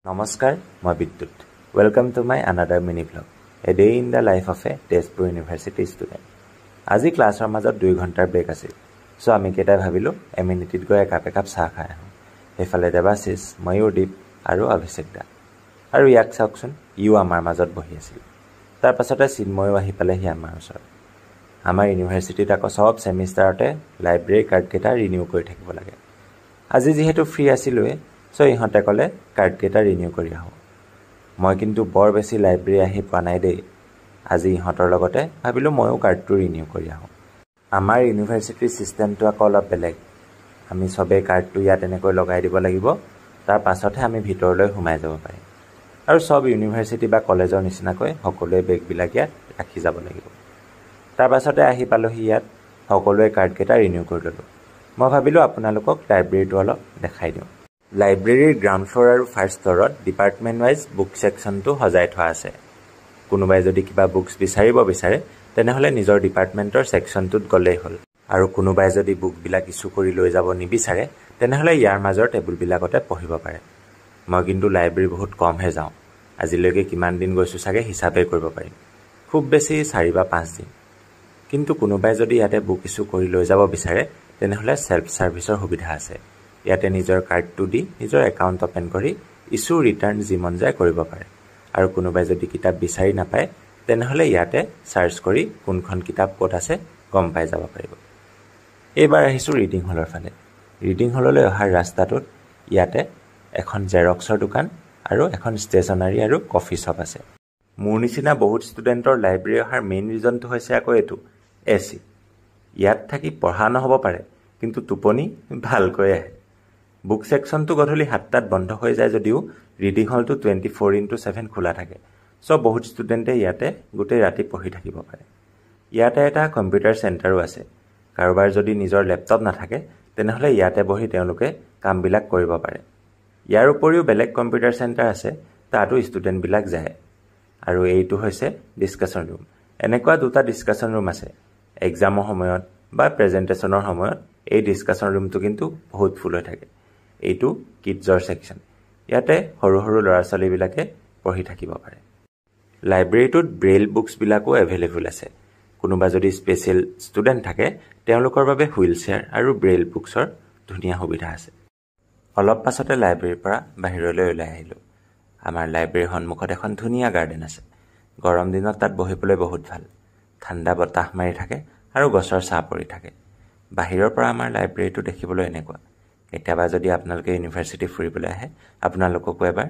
নমস্কাৰ মই বিদ্যুৎ welcome to my another mini blog a day in the life of A Tezpur university student আজি ক্লাছৰ মাজত 2 ঘণ্টাৰ ব্ৰেক আছিল সো আমি কেইটাই ভাবিলোঁ এমিনিটিত গৈ একাপ চাহ খাই আহোঁ সেইফালে দেৱাশিষ ময়ূৰদীপ আৰু অভিষেক দা আৰু ইয়াক চাওকচোন ইও আমাৰ মাজত বহি আছিল তাৰ পাছতে চিন্ময়ো আহি পালেহি আমাৰ ওচৰত আমাৰ ইউনিভাৰ্চিটিত আকৌ সব সেমিষ্টাৰতে লাইব্ৰেৰী কাৰ্ডকেইটা ৰিনিউ কৰি থাকিব লাগে আজি যিহেতু ফ্ৰী আছিলোৱে সো ইহঁতে ক'লে কাৰ্ডকেইটা ৰিনিউ কৰি আহোঁ মই কিন্তু বৰ বেছি লাইব্ৰেৰী আহি পোৱা নাই দেই আজি ইহঁতৰ লগতে ভাবিলোঁ ময়ো কাৰ্ডটো ৰিনিউ কৰি আহোঁ আমাৰ ইউনিভাৰ্চিটিৰ ছিষ্টেমটো আকৌ অলপ বেলেগ আমি সবেই কাৰ্ডটো ইয়াত এনেকৈ লগাই দিব লাগিব তাৰ পাছতহে আমি ভিতৰলৈ সোমাই যাব পাৰিম আৰু সব ইউনিভাৰ্চিটি বা কলেজৰ নিচিনাকৈ সকলোৱে বেগবিলাক ইয়াত ৰাখি যাব লাগিব তাৰ পাছতে আহি পালোহি ইয়াত সকলোৱে কাৰ্ডকেইটা ৰিনিউ কৰি ল'লোঁ মই ভাবিলোঁ আপোনালোকক লাইব্ৰেৰীটো অলপ দেখাই দিওঁ লাইব্ৰেৰীৰ গ্ৰাউণ্ড ফ্ল'ৰ আৰু ফাৰ্ষ্ট ফ্ল'ৰত ডিপাৰ্টমেণ্ট ৱাইজ বুক ছেকশ্যনটো সজাই থোৱা আছে কোনোবাই যদি কিবা বুকছ বিচাৰিব বিচাৰে তেনেহ'লে নিজৰ ডিপাৰ্টমেণ্টৰ ছেকশ্যনটোত গ'লেই হ'ল আৰু কোনোবাই যদি বুকবিলাক ইছ্যু কৰি লৈ যাব নিবিচাৰে তেনেহ'লে ইয়াৰ মাজৰ টেবুলবিলাকতে পঢ়িব পাৰে মই কিন্তু লাইব্ৰেৰী বহুত কমহে যাওঁ আজিলৈকে কিমান দিন গৈছোঁ চাগে হিচাপে কৰিব পাৰিম খুব বেছি 4 বা 5 দিন কিন্তু কোনোবাই যদি ইয়াতে বুক ইছ্যু কৰি লৈ যাব বিচাৰে তেনেহ'লে ছেল্ফ ছাৰ্ভিচৰ সুবিধা আছে ইয়াতে নিজৰ কাৰ্ডটো দি নিজৰ একাউণ্ট অপেন কৰি ইছ্যু ৰিটাৰ্ণ যি মন যায় কৰিব পাৰে আৰু কোনোবাই যদি কিতাপ বিচাৰি নাপায় তেনেহ'লে ইয়াতে চাৰ্চ কৰি কোনখন কিতাপ ক'ত আছে গম পাই যাব পাৰিব এইবাৰ আহিছোঁ ৰিডিং হলৰ ফালে ৰিডিং হললৈ অহাৰ ৰাস্তাটোত ইয়াতে এখন জেৰক্সৰ দোকান আৰু এখন ষ্টেচনাৰী আৰু কফি শ্বপ আছে মোৰ নিচিনা বহুত ষ্টুডেণ্টৰ লাইব্ৰেৰী অহাৰ মেইন ৰিজনটো হৈছে আকৌ এইটো AC ইয়াত থাকি পঢ়া নহ'ব পাৰে কিন্তু টোপনি ভালকৈ আহে বুক ছেকশ্যনটো গধূলি 7টাত বন্ধ হৈ যায় যদিও ৰিডিং হলটো 24/7 খোলা থাকে সব বহুত ষ্টুডেণ্টে ইয়াতে গোটেই ৰাতি পঢ়ি থাকিব পাৰে ইয়াতে এটা কম্পিউটাৰ চেণ্টাৰো আছে কাৰোবাৰ যদি নিজৰ লেপটপ নাথাকে তেনেহ'লে ইয়াতে বহি তেওঁলোকে কামবিলাক কৰিব পাৰে ইয়াৰ উপৰিও বেলেগ কম্পিউটাৰ চেণ্টাৰ আছে তাতো ষ্টুডেণ্টবিলাক যায় আৰু এইটো হৈছে ডিছকাশ্যন ৰুম এনেকুৱা দুটা ডিছকাশ্যন ৰুম আছে এক্সামৰ সময়ত বা প্ৰেজেণ্টেশ্যনৰ সময়ত এই ডিছকাশ্যন ৰুমটো কিন্তু বহুত ফুল হৈ থাকে এইটো কিডছৰ ছেকশ্যন ইয়াতে সৰু সৰু ল'ৰা ছোৱালীবিলাকে পঢ়ি থাকিব পাৰে লাইব্ৰেৰীটোত ব্ৰেইল বুকছবিলাকো এভেইলেবল আছে কোনোবা যদি স্পেচিয়েল ষ্টুডেণ্ট থাকে তেওঁলোকৰ বাবে হুইল চেয়াৰ আৰু ব্ৰেইল বুকছৰ ধুনীয়া সুবিধা আছে অলপ পাছতে লাইব্ৰেৰীৰ পৰা বাহিৰলৈ ওলাই আহিলোঁ আমাৰ লাইব্ৰেৰীৰ সন্মুখত এখন ধুনীয়া গাৰ্ডেন আছে গৰম দিনত তাত বহিবলৈ বহুত ভাল ঠাণ্ডা বতাহ মাৰি থাকে আৰু গছৰ ছাঁ পৰি থাকে বাহিৰৰ পৰা আমাৰ লাইব্ৰেৰীটো দেখিবলৈ এনেকুৱা কেতিয়াবা যদি আপোনালোকে ইউনিভাৰ্চিটি ফুৰিবলৈ আহে আপোনালোককো এবাৰ